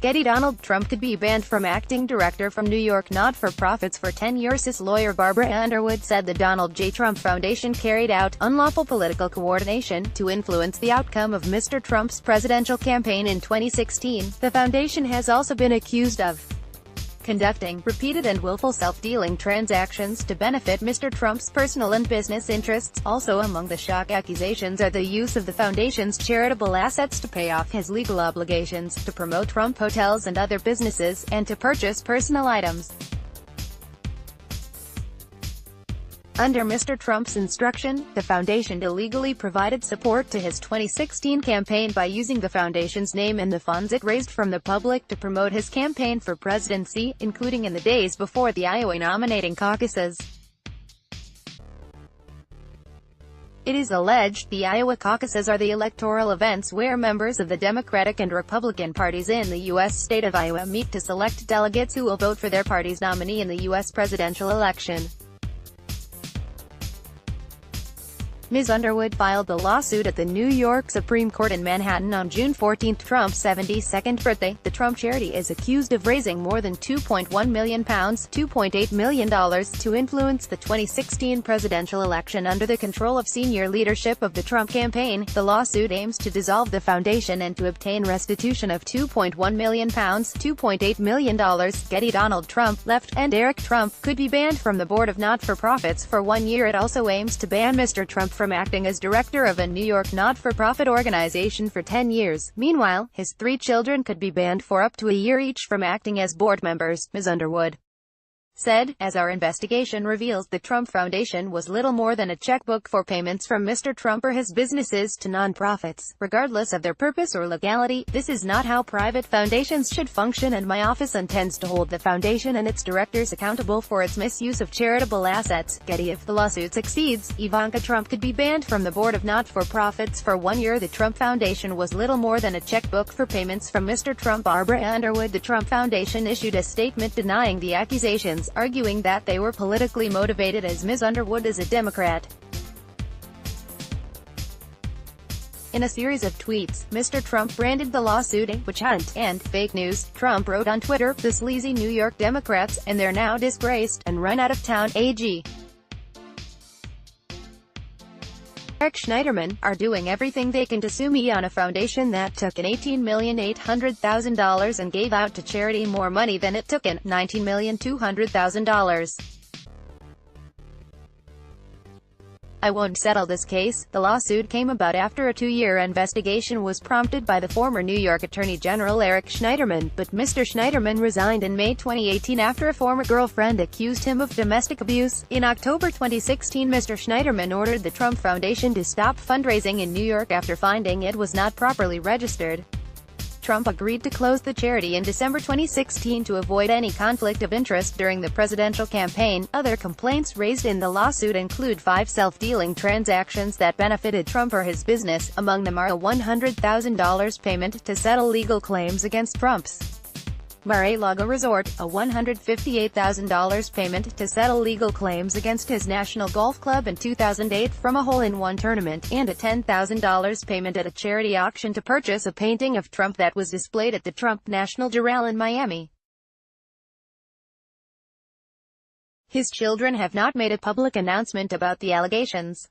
GETTYDonald Trump could be banned from acting director from New York not-for-profits for 10 years. SUES lawyer Barbara Underwood said the Donald J. Trump Foundation carried out unlawful political coordination to influence the outcome of Mr. Trump's presidential campaign in 2016. The foundation has also been accused of conducting repeated and willful self-dealing transactions to benefit Mr. Trump's personal and business interests. Also among the shock accusations are the use of the foundation's charitable assets to pay off his legal obligations, to promote Trump hotels and other businesses, and to purchase personal items. Under Mr. Trump's instruction, the foundation illegally provided support to his 2016 campaign by using the foundation's name and the funds it raised from the public to promote his campaign for presidency, including in the days before the Iowa nominating caucuses. It is alleged the Iowa caucuses are the electoral events where members of the Democratic and Republican parties in the U.S. state of Iowa meet to select delegates who will vote for their party's nominee in the U.S. presidential election. Ms. Underwood filed the lawsuit at the New York Supreme Court in Manhattan on June 14, Trump's 72nd birthday. The Trump charity is accused of raising more than £2.1 million ($2.8 million) to influence the 2016 presidential election under the control of senior leadership of the Trump campaign. The lawsuit aims to dissolve the foundation and to obtain restitution of £2.1 million ($2.8 million). GETTYDonald Trump, left, and Eric Trump could be banned from the board of not-for-profits for 1 year. It also aims to ban Mr. Trump from acting as director of a New York not-for-profit organization for 10 years. Meanwhile, his 3 children could be banned for up to a year each from acting as board members. Ms. Underwood said, "As our investigation reveals, the Trump Foundation was little more than a checkbook for payments from Mr. Trump or his businesses to nonprofits. Regardless of their purpose or legality, this is not how private foundations should function, and my office intends to hold the foundation and its directors accountable for its misuse of charitable assets." Getty. If the lawsuit succeeds, Ivanka Trump could be banned from the board of not-for-profits for 1 year. The Trump Foundation was little more than a checkbook for payments from Mr. Trump. Barbara Underwood. The Trump Foundation issued a statement denying the accusations, arguing that they were politically motivated, as Ms. Underwood is a Democrat. In a series of tweets, Mr. Trump branded the lawsuit a witch hunt and fake news. Trump wrote on Twitter, "The sleazy New York Democrats, and they're now disgraced and run out of town, AG. Eric Schneiderman, are doing everything they can to sue me on a foundation that took in $18,800,000 and gave out to charity more money than it took in, $19,200,000. I won't settle this case." The lawsuit came about after a 2-year investigation was prompted by the former New York Attorney General Eric Schneiderman, but Mr. Schneiderman resigned in May 2018 after a former girlfriend accused him of domestic abuse. In October 2016, Mr. Schneiderman ordered the Trump Foundation to stop fundraising in New York after finding it was not properly registered. Trump agreed to close the charity in December 2016 to avoid any conflict of interest during the presidential campaign. Other complaints raised in the lawsuit include 5 self-dealing transactions that benefited Trump or his business. Among them are a $100,000 payment to settle legal claims against Trump's Mar-a-Lago resort, a $158,000 payment to settle legal claims against his National Golf Club in 2008 from a hole-in-one tournament, and a $10,000 payment at a charity auction to purchase a painting of Trump that was displayed at the Trump National Doral in Miami. His children have not made a public announcement about the allegations.